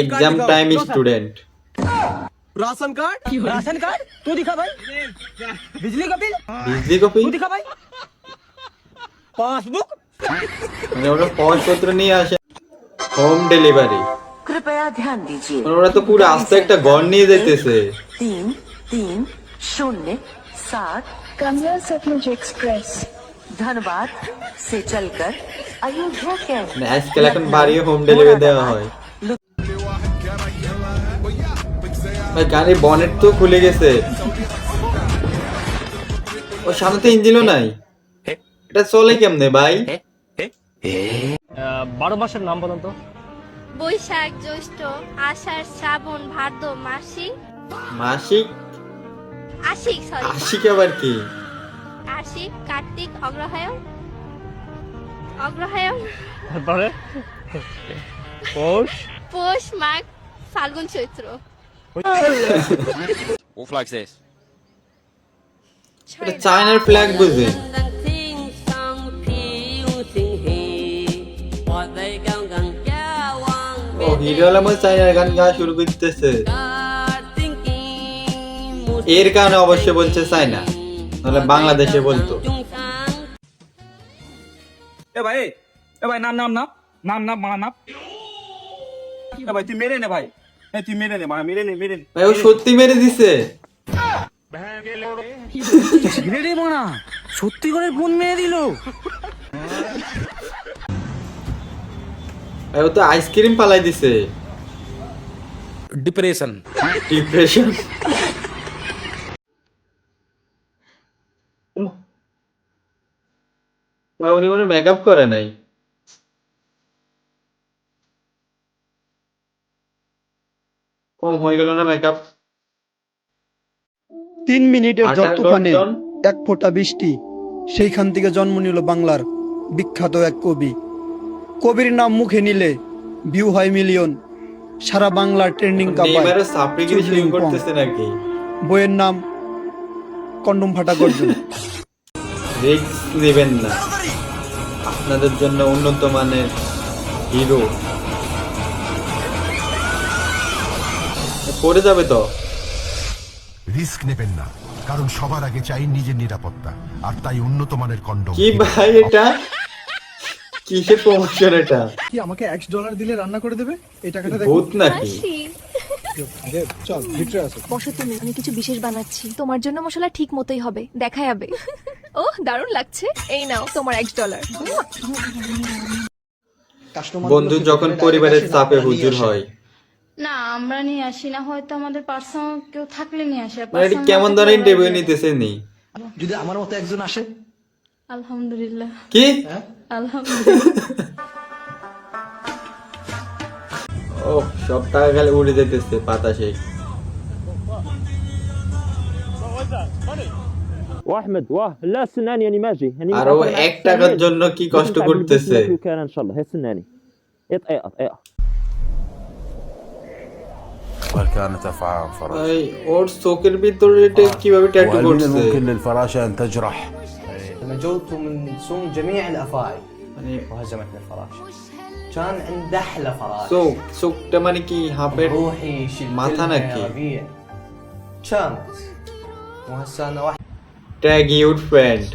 Exam time student. Ration card तू दिखा भाई। बिजली का बिल तू दिखा भाई। पासबुक মানে ওরা পয়সাপত্র নিয়ে আসে। Home delivery. कृपया ध्यान दीजिए। ওরা তো পুরো আস্তে একটা ঘর নিয়ে যাইতেছে। 3307 कमला सतलुज एक्सप्रेस धनबाद से चलकर अयोध्या के মানে আজকাল এখন বাড়িও হোম ডেলিভারি দেওয়া হয়। ভাই গাড়ির বনেট তো খুলে গেছে। ও সামনে তো ইঞ্জিনও নাই। এটা চলে কেমনে ভাই? 12 মাসের নাম বলুন তো। বৈশাখ, জ্যৈষ্ঠ, আষাঢ়, শ্রাবণ, ভাদ্র, মাসিক। মাসিক? আশিক, সরি। আশিক আবার কি? আশিক, কার্তিক, অগ্রহায়ণ। অগ্রহায়ণ, তারপরে পৌষ, পৌষ, মাঘ, ফাল্গুন, চৈত্র। Who flags this? এটা চায়নার ফ্ল্যাগ বুঝে। ও হিরো আলম চায়নার গান গাওয়া শুরু করতেছে। এর কারণে অবশ্যই বলছে চায়না, নাহলে বাংলাদেশে বলতো। এ ভাই নাম মারা নাম। এ ভাই তুই মেরে নে ভাই। তুই মেরে নে মারা, মেরে নে। ভাই ও সত্যি মেরে দিছে। রে মারা সত্যি করে ফোন মেরে দিল। ভাই ও তো আইসক্রিম পালাই দিছে। ডিপ্রেশন। ভাই উনি কোনো মেকআপ করে নাই। কম হয়ে গেল না মেকআপ? 3 মিনিটের যতক্ষণে এক ফোঁটা বৃষ্টি, সেইখান থেকে জন্ম নিল বাংলার বিখ্যাত এক কবি। কবির নাম মুখে নিলে ভিউ হয় মিলিয়ন, সারা বাংলার ট্রেন্ডিং কাপায়। নেইমারও সাপ্রিগিরি শুরু করতেছে নাকি? বইয়ের নাম কন্ডম ফাটা গর্জন। রিস্ক নেবেন না, আপনাদের জন্য উন্নত মানের হিরো পড়ে যাবে তো। রিস্ক নেবেন না, কারণ সবার আগে চাই নিজের নিরাপত্তা, আর তাই উন্নত মানের কন্ডম। কি ভাই এটা কিসের প্রমোশন এটা? কি আমাকে $X দিলে রান্না করে দেবে? এই টাকাটা দেখো। ভূত নাকি? চল ভিতরে আসো। বসো তুমি, আমি কিছু বিশেষ বানাচ্ছি। তোমার জন্য মশলা ঠিক মতোই হবে, দেখা যাবে। ও দারুণ লাগছে, এই নাও তোমার $1। বন্ধু যখন পরিবারের চাপে হুজুর হয়। না, আমরা নিয়ে আসি না, হয়তো আমাদের পার্সোনাল কেউ থাকলে নিয়ে আসে। মানে এটা কেমন ধরনের ইন্টারভিউ নিতেছে নি? যদি আমার মতো একজন আসে? আলহামদুলিল্লাহ। কি আলহামদুলিল্লাহ। ও সব টাকা খালি উড়ে যেতেছে বাতাসে। واحمد واه لا سناني يعني ماجي يعني আর ও 1 টাকার জন্য কি কষ্ট করতেছে। كان ان شاء الله هي سناني اطقطق وكانت افعى فراش. ভাই ওর চোখের ভিতরে এটা কিভাবে ট্যাটু করছে? ممكن للفراشه ان تجرح. نجوت من سم جميع الافاعي মানে وهزمتني الفراش. كان عنده احلى فراش. চোখটা মানে কি হাফের روحي شلت মাথা لها নাকি? يا ربيع. كانت وهسه انا واحد. Tag your friend.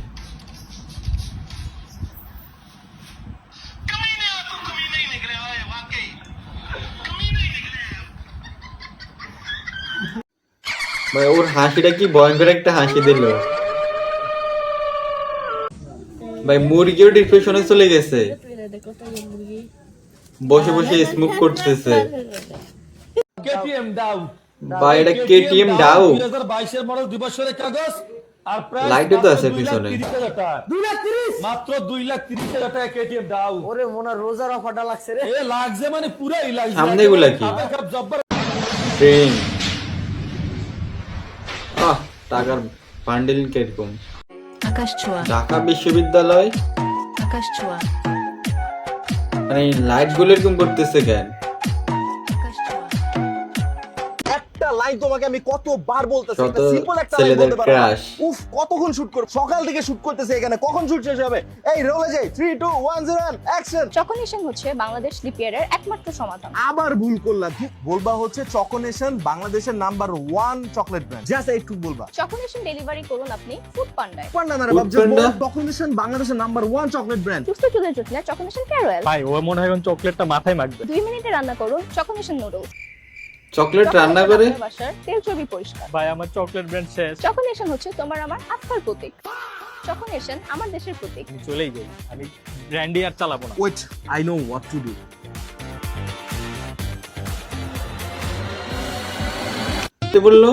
ভাই ওর হাসিটা কি ভয়ঙ্কর একটা হাসি দিল। ভাই মুরগিও ডিপ্রেশনে চলে গেছে, বসে বসে স্মোক করতেছে। কেটিএম দাও ভাই এটা কেটিএম ডাউ। 2022 এর মডেল 2 বছরের কাগজ আর প্রাইস লাইটও তো আছে পিছনে। 2,30,000 মাত্র 2,30,000 টাকা কেটিএম দাও। ওরে মোনা রোজার অফারটা লাগছে রে। এ লাগছে মানে পুরাই লাগছে। সামনে গুলা কি? ট্রেন। টাকার বান্ডেল কিরকম? আকাশ ছোঁয়া, ঢাকা বিশ্ববিদ্যালয়। আকাশ ছোঁয়া, মানে লাইট গুলো এরকম করতেছে কেন? আকাশ ছোঁয়া। একটা লাইক তোমাকে আমি কতবার বলতেছি যত একটা সিম্পল একটা লাইন ছেলেদের বলতে পারো না? crush। উফ কতক্ষণ শুট করব, সকাল থেকে শুট করতেছে এখানে, কখন শুট শেষ হবে? এই রোলে যাই, 3 2 1 0 অ্যাকশন। চকোনেশন হচ্ছে বাংলাদেশ লিপিয়ারের একমাত্র সমাধান। আবার ভুল করলাম, ঠিক বলবা হচ্ছে চকোনেশন বাংলাদেশের নাম্বার 1 চকলেট ব্র্যান্ড, জাস্ট একটু বলবা। চকোনেশন ডেলিভারি করুন আপনি ফুড পান্ডায়। পান্ডা না রে বাপ, Foodpanda? চকোনেশন বাংলাদেশের নাম্বার 1 চকলেট ব্র্যান্ড। সুস্থ চুলের যত্নে চকোনেশন ক্যারোয়েল। ভাই ও মনে হয় চকলেটটা মাথায় মাখবে। 2 মিনিটে রান্না করুন চকোনেশন নুডলস। চকলেট রান্না করে আপনার বাসার তেল চর্বি পরিষ্কার। ভাই আমার চকলেট ব্র্যান্ড শেষ। চকোনেশন হচ্ছে তোমার আমার আস্থার প্রতীক। চকোনেশন আমার দেশের প্রতীক। আমি চলেই যাই, আমি ব্র্যান্ডি আর চালাবো না। Wait, I know what to do. বললো